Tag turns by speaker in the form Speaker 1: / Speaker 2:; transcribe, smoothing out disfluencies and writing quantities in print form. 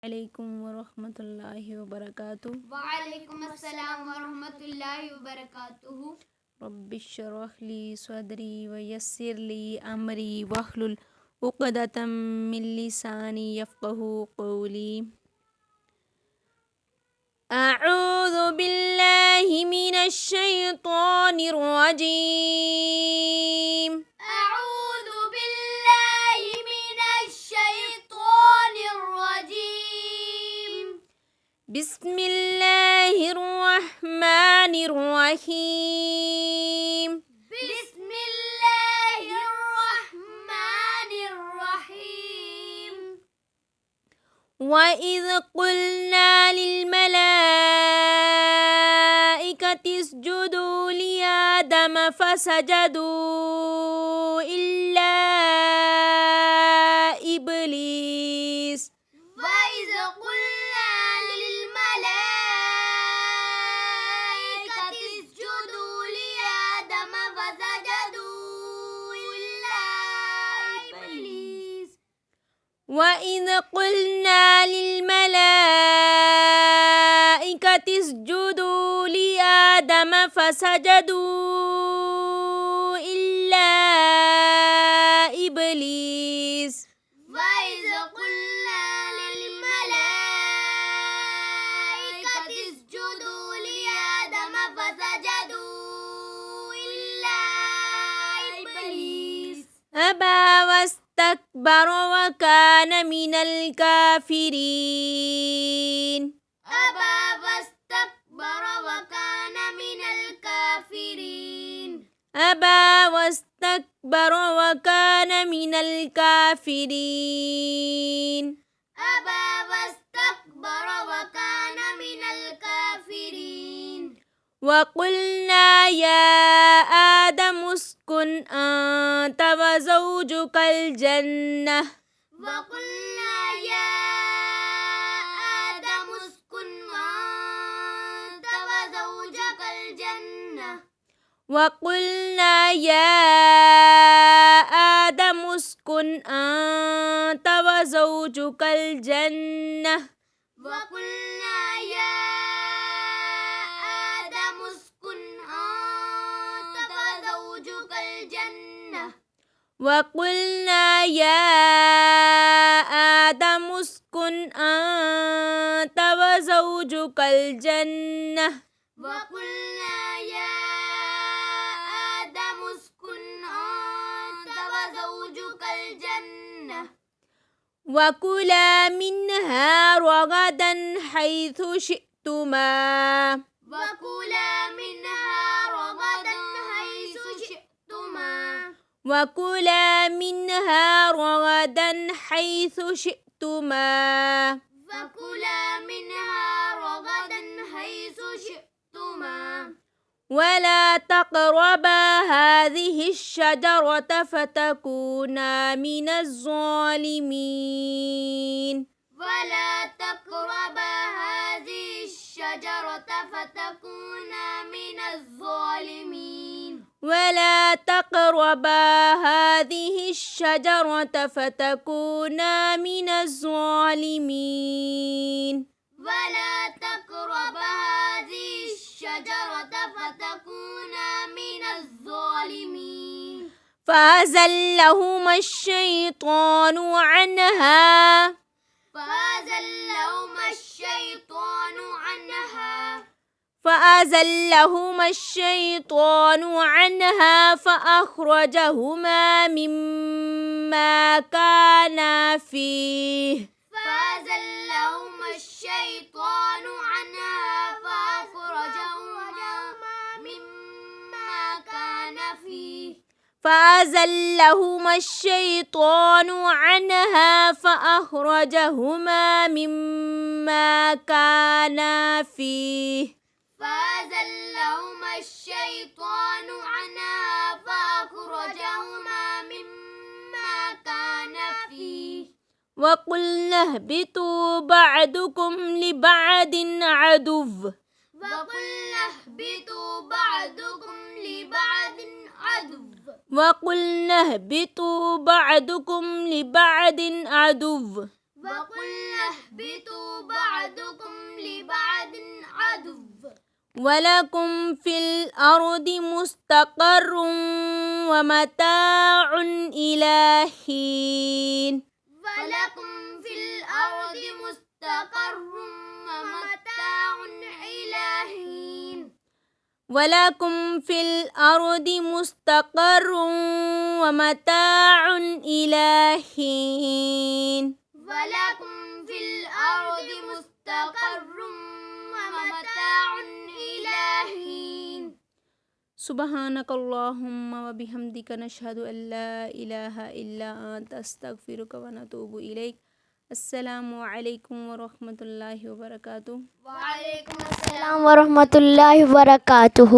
Speaker 1: عليكم ورحمة الله وبركاته.
Speaker 2: وعليكم السلام ورحمة الله وبركاته.
Speaker 1: رب اشرح لي صدري ويسر لي أمري واحلل عقدة من لساني يفقه قولي. أعوذ بالله من الشيطان الرجيم.
Speaker 2: أعوذ بالله من الشيطان الرجيم.
Speaker 1: بسم الله الرحمن الرحيم.
Speaker 2: بسم الله الرحمن الرحيم.
Speaker 1: وإذ قلنا للملائكة اسجدوا لآدم فسجدوا إلا إبليس.
Speaker 2: وإذ قلنا للملائكة اسجدوا لآدم فسجدوا إلا إبليس.
Speaker 1: وإذ قلنا للملائكة اسجدوا لآدم فسجدوا إلا إبليس.
Speaker 2: وإذ قلنا للملائكة اسجدوا لآدم فسجدوا إلا إبليس.
Speaker 1: أبى واستكبر وكان من الكافرين.
Speaker 2: أبى واستكبر وكان من الكافرين.
Speaker 1: أبى واستكبر وكان من الكافرين.
Speaker 2: أبى واستكبر وكان من الكافرين.
Speaker 1: وقلنا يا آدم اسكن أنت وزوجك الجنة.
Speaker 2: وقلنا يا آدم اسكن أنت وزوجك الجنة.
Speaker 1: وقلنا يا آدم اسكن أنت وزوجك الجنة.
Speaker 2: وقلنا يا آدم اسكن أنت وزوجك الجنة.
Speaker 1: وقلنا يا آدم اسكن أنت وزوجك الجنة.
Speaker 2: وقلنا يا آدم اسكن أنت وزوجك الجنة.
Speaker 1: وكلا منها رغدا حيث شئتما.
Speaker 2: وكلا منها رغدا حيث شئتما.
Speaker 1: وكلا منها رغدا حيث شئتما.
Speaker 2: وكلا منها رغدا حيث شئتما.
Speaker 1: ولا تقربا هذه الشجرة فتكونا من الظالمين.
Speaker 2: ولا تقربا هذه الشجرة فتكونا من الظالمين.
Speaker 1: ولا تقربا هذه الشجرة فتكونا من الظالمين.
Speaker 2: ولا تقربا هذه الشجرة فتكونا من الظالمين.
Speaker 1: فأزلهما الشيطان عنها.
Speaker 2: فأزلهما الشيطان عنها.
Speaker 1: فأزلهما الشيطان عنها فأخرجهما مما كانا فيه.
Speaker 2: فأزلهما الشيطان عنها فأخرجهما مما كان فيه.
Speaker 1: فأزلهما الشيطان عنها فأخرجهما مما كانا فيه.
Speaker 2: فأزلهما الشيطان عنها فأخرجهما مما كان فيه.
Speaker 1: وقلنا اهبطوا بعضكم لبعض عدو.
Speaker 2: وقلنا اهبطوا بعضكم لبعض عدو.
Speaker 1: وقلنا اهبطوا بعضكم لبعض عدو.
Speaker 2: وقلنا اهبطوا بعضكم لبعض عدو
Speaker 1: ولكم في الأرض مستقر ومتاع إلى حين
Speaker 2: ولكم في الأرض مستقر ومتاع إلى حين
Speaker 1: ولكم في الأرض مستقر ومتاع إلى حين
Speaker 2: ولكم في الأرض مستقر ومتاع إلى حين
Speaker 1: سبحانك اللهم وبحمدك نشهد أن لا إله إلا أنت أستغفرك ونتوب إليك. السلام عليكم ورحمة الله وبركاته.
Speaker 2: وعليكم السلام ورحمة الله وبركاته.